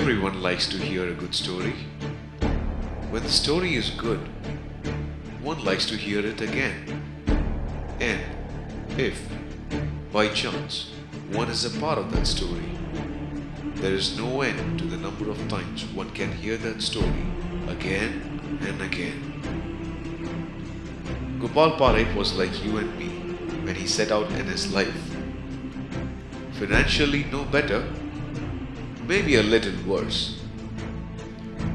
Everyone likes to hear a good story. When the story is good, one likes to hear it again. And if, by chance, one is a part of that story, there is no end to the number of times one can hear that story again and again. Gopal Parekh was like you and me when he set out in his life. Financially no better, maybe a little worse.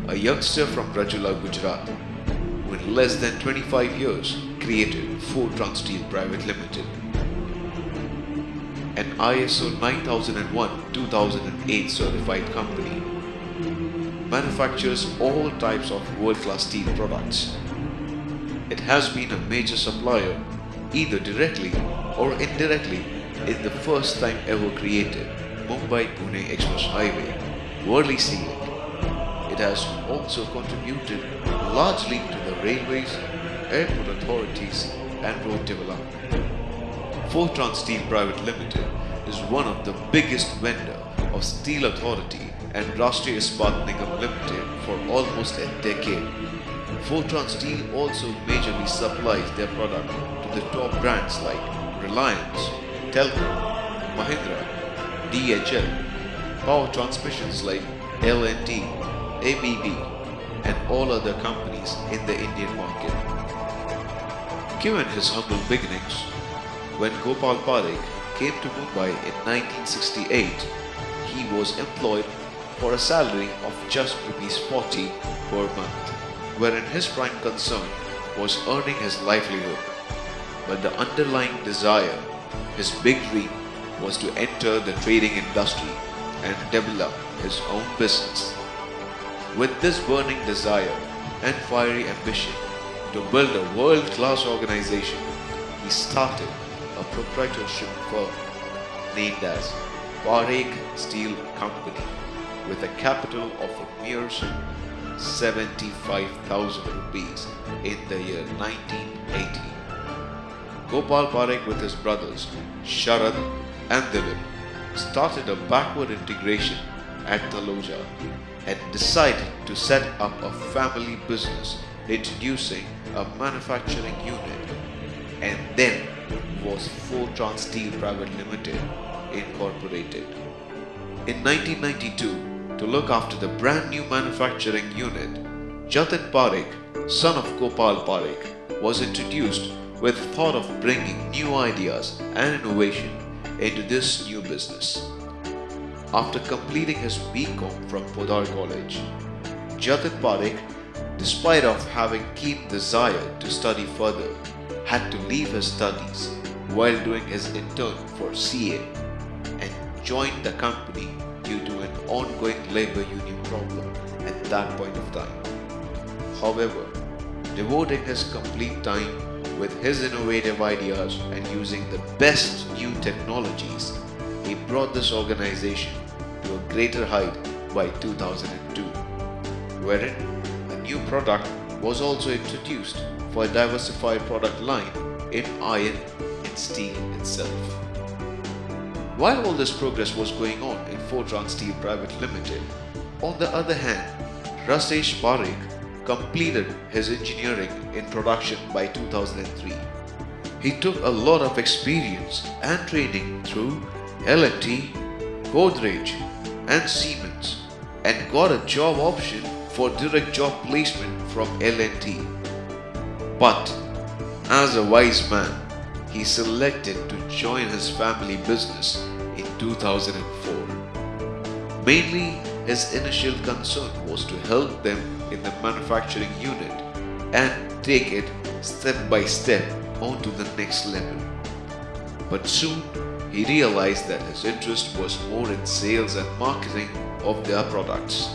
A youngster from Rajula, Gujarat, who in less than 25 years created Fortran Steel Private Limited, an ISO 9001-2008 certified company, manufactures all types of world-class steel products. It has been a major supplier, either directly or indirectly, in the first time ever created Mumbai-Pune Express Highway, Worli Sealing. It has also contributed largely to the railways, airport authorities and road development. Fortran Steel Private Limited is one of the biggest vendor of Steel Authority and Rashtriya Ispat Nigam Limited for almost a decade. Fortran Steel also majorly supplies their product to the top brands like Reliance, Telco, Mahindra, DHL, power transmissions like L&T, ABB and all other companies in the Indian market. Given his humble beginnings, when Gopal Parekh came to Mumbai in 1968, he was employed for a salary of just ₹40 per month, wherein his prime concern was earning his livelihood. But the underlying desire, his big dream, was to enter the trading industry and develop his own business. With this burning desire and fiery ambition to build a world-class organization, he started a proprietorship firm named as Parekh Steel Company with a capital of a mere 75,000 rupees in the year 1980. Gopal Parekh with his brothers Sharad and Dilip started a backward integration at Taloja and decided to set up a family business introducing a manufacturing unit, and then was Fortran Steel Private Limited incorporated. In 1992, to look after the brand new manufacturing unit, Jatin Parekh, son of Gopal Parekh, was introduced with the thought of bringing new ideas and innovation into this new business. After completing his BCom from Podar College, Jatin Parekh, despite of having keen desire to study further, had to leave his studies while doing his intern for CA and joined the company due to an ongoing labor union problem at that point of time. However, devoting his complete time with his innovative ideas and using the best new technologies, he brought this organization to a greater height by 2002, wherein a new product was also introduced for a diversified product line in iron and steel itself. While all this progress was going on in Fortran Steel Private Limited, on the other hand, Rasesh Parekh completed his engineering in production by 2003. He took a lot of experience and training through L&T, Godrej and Siemens and got a job option for direct job placement from L&T. But as a wise man, he selected to join his family business in 2004. Mainly, his initial concern was to help them in the manufacturing unit and take it step by step onto the next level. But soon, he realized that his interest was more in sales and marketing of their products.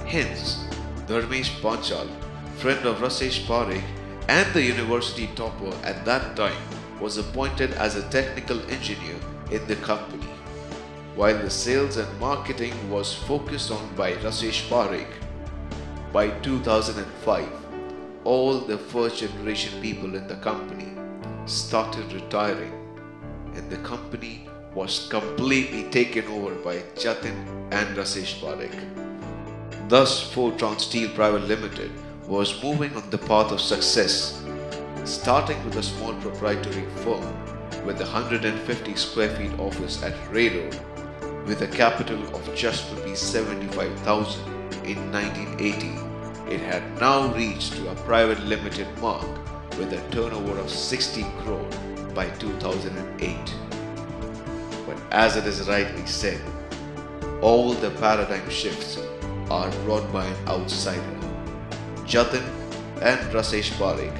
Hence, Dharmesh Panchal, friend of Rasesh Parekh and the university topper at that time, was appointed as a technical engineer in the company, while the sales and marketing was focused on by Rasesh Parekh. By 2005, all the first generation people in the company started retiring, and the company was completely taken over by Jatin and Rasesh Parekh. Thus, Fortran Steel Private Limited was moving on the path of success, starting with a small proprietary firm with a 150 square feet office at Railroad with a capital of just Rs 75,000 in 1980. It had now reached to a private limited mark with a turnover of 60 crore by 2008. But as it is rightly said, all the paradigm shifts are brought by an outsider. Jatin and Rasesh Parekh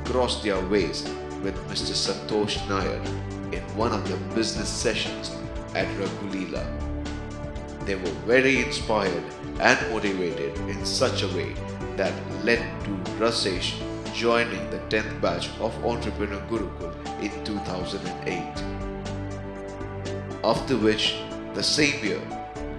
crossed their ways with Mr. Santosh Nair in one of the business sessions at Raghulila. They were very inspired and motivated in such a way that led to Rasesh joining the 10th batch of Entrepreneur Gurukul in 2008. After which, the same year,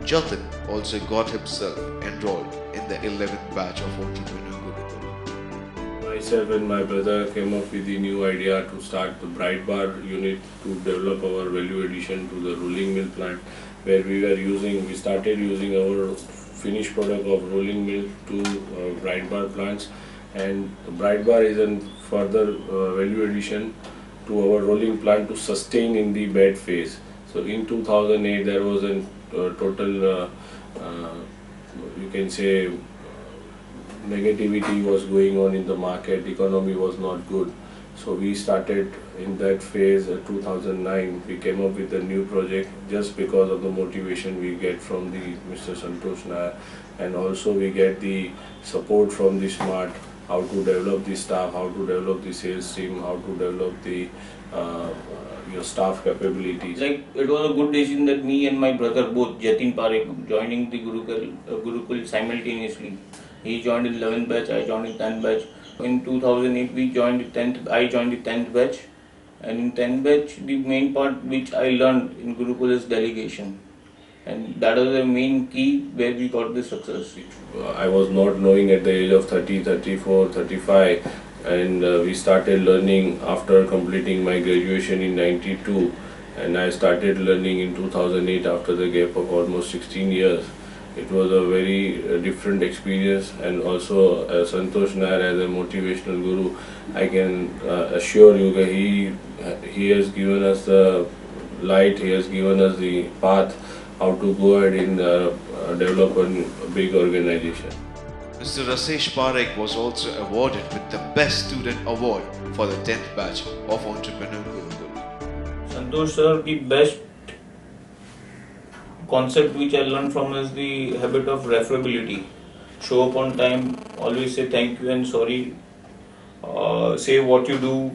Jatin also got himself enrolled in the 11th batch of Entrepreneur Gurukul. Myself and my brother came up with the new idea to start the bright bar unit to develop our value addition to the rolling mill plant, where we started using our finished product of rolling mill to bright bar plants, and the bright bar is a further value addition to our rolling plant to sustain in the bed phase. So in 2008 there was a total you can say negativity was going on in the market, economy was not good. So we started in that phase 2009, we came up with a new project just because of the motivation we get from the Mr. Santosh Nair, and also we get the support from the smmart, how to develop the staff, how to develop the sales team, how to develop the your staff capabilities. Like, it was a good decision that me and my brother both, Jatin Parekh, joining the Gurukul simultaneously. He joined in 11th batch, I joined in 10th batch. In 2008 we joined the 10th, I joined the 10th batch, and in 10th batch the main part which I learned in Gurukul is delegation, and that was the main key where we got the success. I was not knowing at the age of 30, 34, 35, and we started learning after completing my graduation in 92, and I started learning in 2008 after the gap of almost 16 years. It was a very different experience, and also Santosh Nair as a motivational guru, I can assure you that he has given us the light, he has given us the path how to go ahead and develop a big organization. Mr. Rasesh Parekh was also awarded with the Best Student Award for the 10th batch of Entrepreneur Gurukul. Santosh sir, the best concept which I learned from is the habit of referability. Show up on time, always say thank you and sorry, say what you do.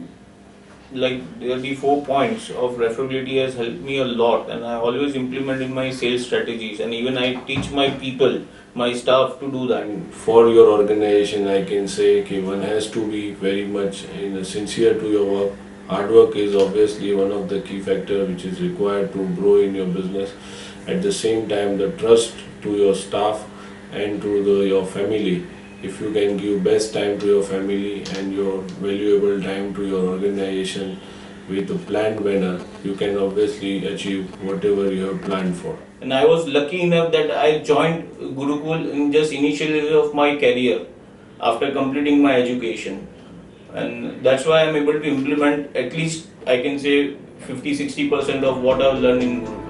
Like, the 4 points of referability has helped me a lot, and I always implement in my sales strategies, and even I teach my people, my staff, to do that. For your organization, I can say that one has to be very much sincere to your work. Hard work is obviously one of the key factors which is required to grow in your business. At the same time, the trust to your staff and to your family. If you can give best time to your family and your valuable time to your organization with a planned manner, you can obviously achieve whatever you have planned for. And I was lucky enough that I joined Gurukul in just initial years of my career after completing my education. And that's why I'm able to implement at least, I can say, 50-60% of what I've learned in Gurukul.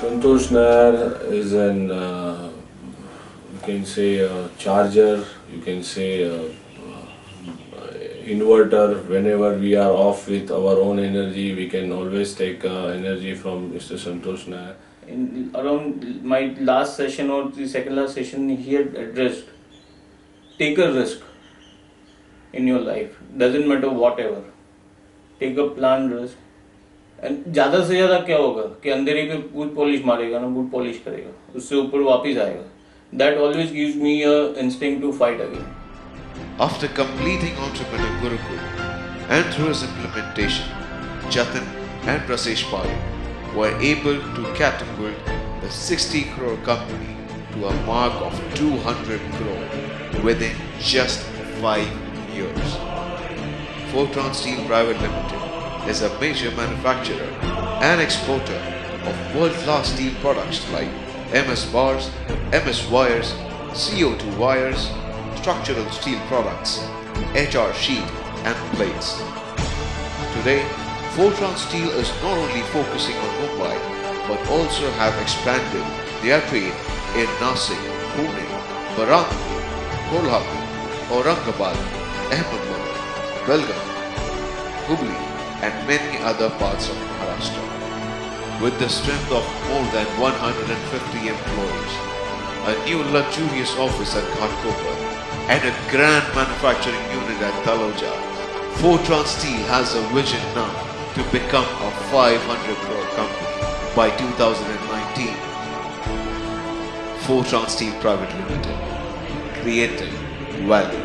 Santosh Nair is an, you can say, a charger, you can say inverter. Whenever we are off with our own energy, we can always take energy from Mr. Santosh Nair. In around my last session or the second last session, he had addressed, take a risk in your life, doesn't matter whatever, take a planned risk. And ज़्यादा से ज़्यादा क्या होगा कि अंधेरे पे boot polish मारेगा ना, बूट पॉलिश करेगा, उससे ऊपर वापस आएगा. That always gives me a instinct to fight again. After completing Entrepreneur Gurukul and through his implementation, Jatin and Rasesh Parekh were able to catapult the 60 crore company to a mark of 200 crore within just 5 years. Fortran Steel Private Limited is a major manufacturer and exporter of world-class steel products like MS bars, MS wires, CO2 wires, structural steel products, HR sheet and plates. Today, Fortran Steel is not only focusing on Mumbai but also have expanded their trade in Nasik, Pune, Baramati, Kolhapur, Aurangabad, Ahmedabad, Belgaum, Hubli and many other parts of Maharashtra. With the strength of more than 150 employees, a new luxurious office at Ghatkopar and a grand manufacturing unit at Taloja, Fortran Steel has a vision now to become a 500 crore company by 2019. Fortran Steel Private Limited, creating value.